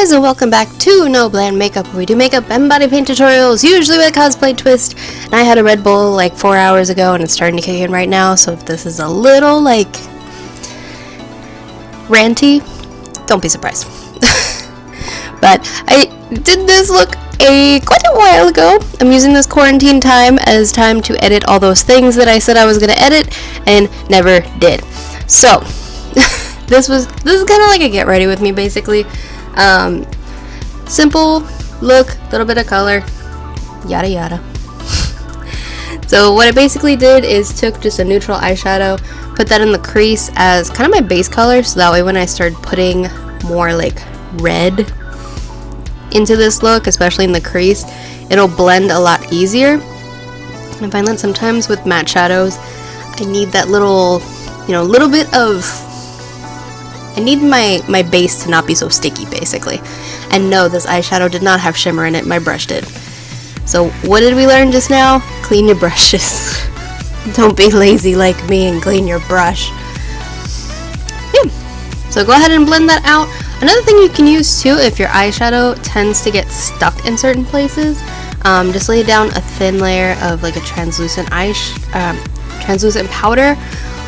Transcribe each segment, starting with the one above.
guys, and welcome back to NoBlandMakeup, where we do makeup and body paint tutorials, usually with a cosplay twist. And I had a Red Bull like 4 hours ago and it's starting to kick in right now, so if this is a little like ranty, don't be surprised. But I did this look quite a while ago. I'm using this quarantine time as time to edit all those things that I said I was going to edit and never did. So this is kind of like a get ready with me, basically. Simple look, little bit of color, yada yada. So what I basically did is took just a neutral eyeshadow, put that in the crease as kind of my base color, so that way when I started putting more like red into this look, especially in the crease, it'll blend a lot easier. And I find that sometimes with matte shadows, I need that little, little bit of, I need my base to not be so sticky, basically. And no, this eyeshadow did not have shimmer in it, my brush did. So what did we learn just now? Clean your brushes. Don't be lazy like me and clean your brush. Yeah. So go ahead and blend that out. Another thing you can use too, if your eyeshadow tends to get stuck in certain places, just lay down a thin layer of like a translucent translucent powder.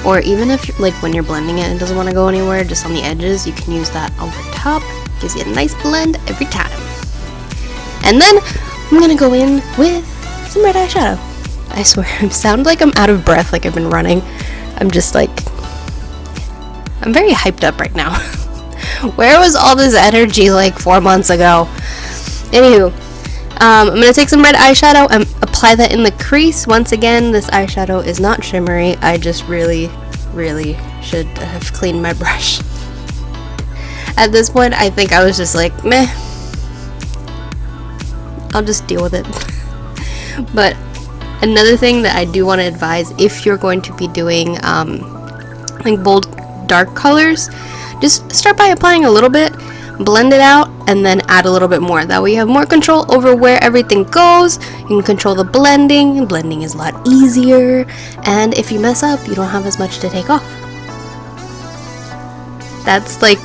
Or even if, like, when you're blending it and it doesn't want to go anywhere, just on the edges, you can use that over top. Gives you a nice blend every time. And then I'm going to go in with some red eyeshadow. I swear, I sound like I'm out of breath, like I've been running. I'm just like, I'm very hyped up right now. Where was all this energy like 4 months ago? Anywho, I'm going to take some red eyeshadow and apply that in the crease. Once again, this eyeshadow is not shimmery. I just really should have cleaned my brush. At this point, I think I was just like, meh, I'll just deal with it. But another thing that I do want to advise, if you're going to be doing like bold, dark colors, just start by applying a little bit, blend it out, and then add a little bit more. That way you have more control over where everything goes. You can control the blending. Blending is a lot easier, and if you mess up, you don't have as much to take off. That's like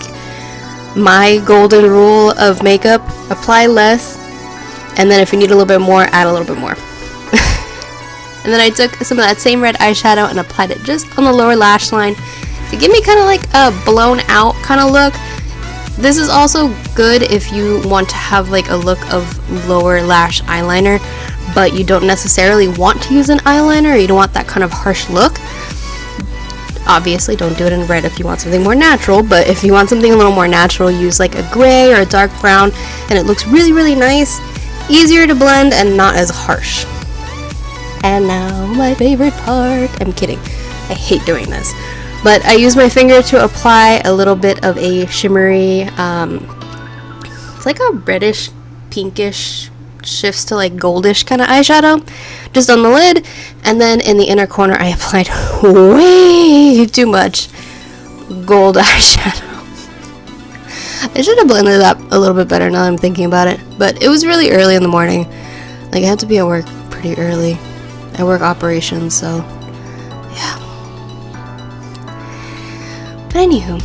my golden rule of makeup. Apply less, and then if you need a little bit more, add a little bit more. And then I took some of that same red eyeshadow and applied it just on the lower lash line to give me kind of like a blown out kind of look. This is also good if you want to have like a look of lower lash eyeliner, but you don't necessarily want to use an eyeliner, or you don't want that kind of harsh look. Obviously, don't do it in red if you want something more natural, but if you want something a little more natural, use like a gray or a dark brown, and it looks really nice, easier to blend, and not as harsh. And now my favorite part. I'm kidding. I hate doing this. But I use my finger to apply a little bit of a shimmery, it's like a reddish, pinkish, shifts to like goldish kind of eyeshadow, just on the lid. And then in the inner corner, I applied way too much gold eyeshadow. I should have blended it up a little bit better now that I'm thinking about it. But it was really early in the morning. Like, I had to be at work pretty early. I work operations, so yeah. But anywho,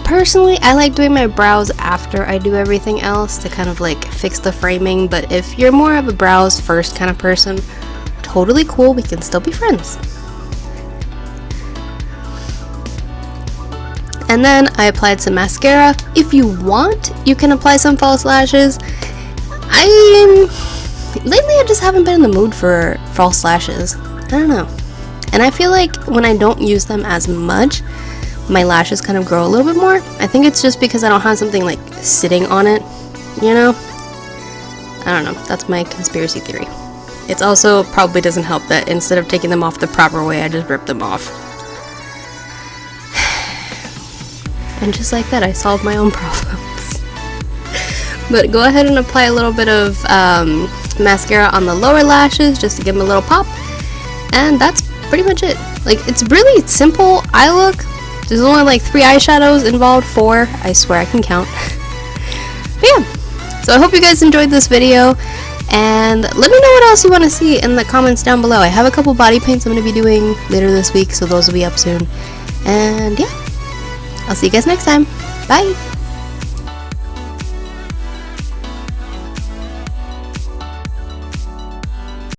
personally, I like doing my brows after I do everything else to kind of like fix the framing, but if you're more of a brows first kind of person, totally cool, we can still be friends. And then I applied some mascara. If you want, you can apply some false lashes. Lately I just haven't been in the mood for false lashes. I don't know. And I feel like when I don't use them as much, my lashes kind of grow a little bit more. I think it's just because I don't have something like sitting on it, I don't know. That's my conspiracy theory. It also probably doesn't help that instead of taking them off the proper way, I just rip them off. And just like that, I solved my own problems. But go ahead and apply a little bit of mascara on the lower lashes just to give them a little pop. And that's pretty much it. Like, it's really simple eye look. There's only like 3 eyeshadows involved, 4. I swear I can count. But yeah, so I hope you guys enjoyed this video, and let me know what else you want to see in the comments down below. I have a couple body paints I'm going to be doing later this week, so those will be up soon. And yeah, I'll see you guys next time. Bye!